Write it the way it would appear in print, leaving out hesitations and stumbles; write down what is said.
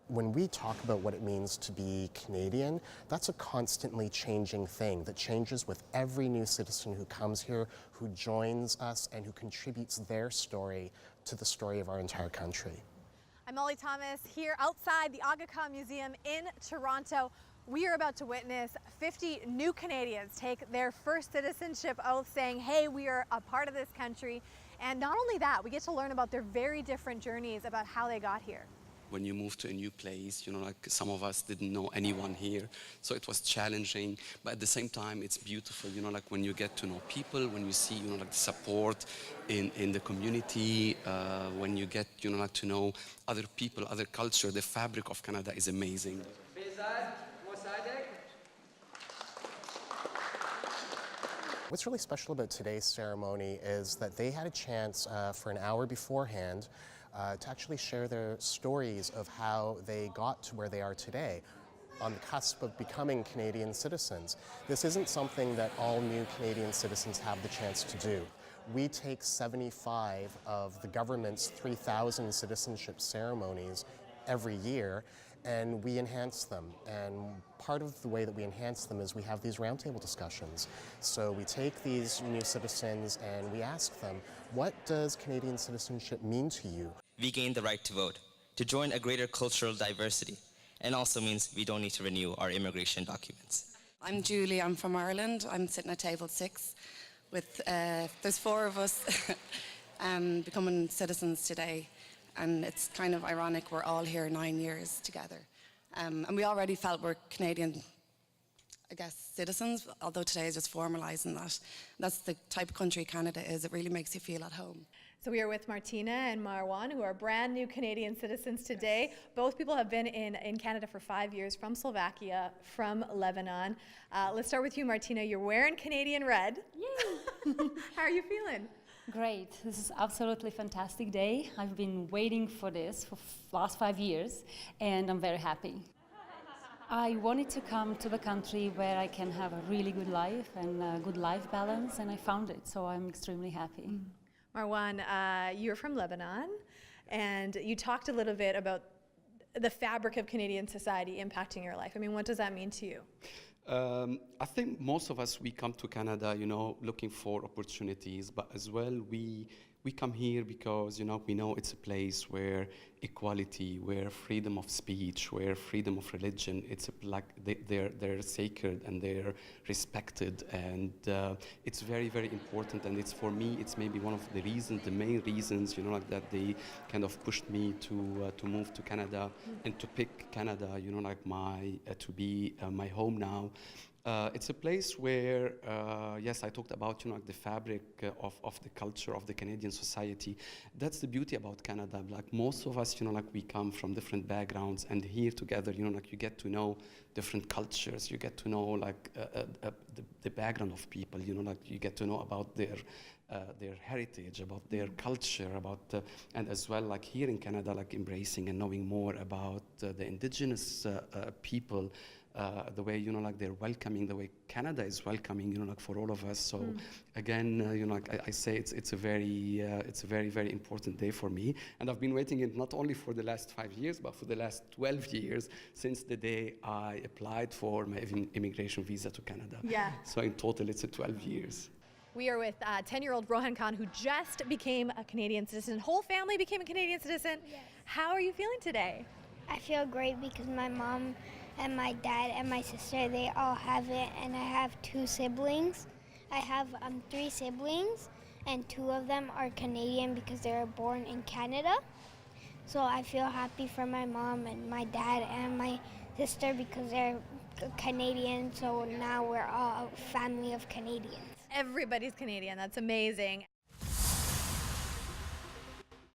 when we talk about what it means to be Canadian, that's a constantly changing thing that changes with every new citizen who comes here, who joins us, and who contributes their story to the story of our entire country. I'm Molly Thomas here outside the Aga Museum in Toronto. We are about to witness 50 new Canadians take their first citizenship oath saying, hey, we are a part of this country. And not only that, we get to learn about their very different journeys about how they got here. When you move to a new place, like some of us didn't know anyone here, so it was challenging, but at the same time it's beautiful, like when you get to know people, when you see, like the support in the community, when you get, like to know other people, other culture, the fabric of Canada is amazing. What's really special about today's ceremony is that they had a chance for an hour beforehand to actually share their stories of how they got to where they are today, on the cusp of becoming Canadian citizens. This isn't something that all new Canadian citizens have the chance to do. We take 75 of the government's 3,000 citizenship ceremonies every year, and we enhance them. And part of the way that we enhance them is we have these roundtable discussions. So we take these new citizens and we ask them, what does Canadian citizenship mean to you? We gain the right to vote, to join a greater cultural diversity, and also means we don't need to renew our immigration documents. I'm Julie, I'm from Ireland. I'm sitting at table 6 with, there's 4 of us becoming citizens today. And it's kind of ironic, we're all here 9 years together. And we already felt we're Canadian, I guess, citizens, although today is just formalising that. That's the type of country Canada is. It really makes you feel at home. So we are with Martina and Marwan, who are brand new Canadian citizens today. Both people have been in Canada for 5 years, from Slovakia, from Lebanon. Let's start with you, Martina. You're wearing Canadian red. Yay! How are you feeling? Great. This is absolutely fantastic day. I've been waiting for this for last 5 years, and I'm very happy. I wanted to come to the country where I can have a really good life and a good life balance, and I found it, so I'm extremely happy. Marwan, you're from Lebanon, and you talked a little bit about the fabric of Canadian society impacting your life. I mean, what does that mean to you? I think most of us, we come to Canada, looking for opportunities, but as well we come here because, we know it's a place where equality, where freedom of speech, where freedom of religion, it's like they're sacred and they're respected, and it's very, very important. And it's, for me, it's maybe one of the reasons, the main reasons, like that they kind of pushed me to move to Canada and to pick Canada, like to be my home now. It's a place where, yes, I talked about, like the fabric of the culture of the Canadian society. That's the beauty about Canada. Like most of us, like we come from different backgrounds, and here together, like you get to know different cultures. You get to know like the background of people. Like you get to know about their heritage, about their culture, about and as well, like here in Canada, like embracing and knowing more about the indigenous people. The way, like they're welcoming, the way Canada is welcoming, like for all of us. So again, like I say, it's a very, very important day for me. And I've been waiting it not only for the last 5 years, but for the last 12 years since the day I applied for my immigration visa to Canada. Yeah. So in total, it's 12 years. We are with 10-year-old Rohan Khan, who just became a Canadian citizen. Whole family became a Canadian citizen. Yes. How are you feeling today? I feel great because my mom and my dad and my sister, they all have it, and I have 2 siblings. I have 3 siblings, and 2 of them are Canadian because they were born in Canada. So I feel happy for my mom and my dad and my sister because they're Canadian, so now we're all a family of Canadians. Everybody's Canadian. That's amazing.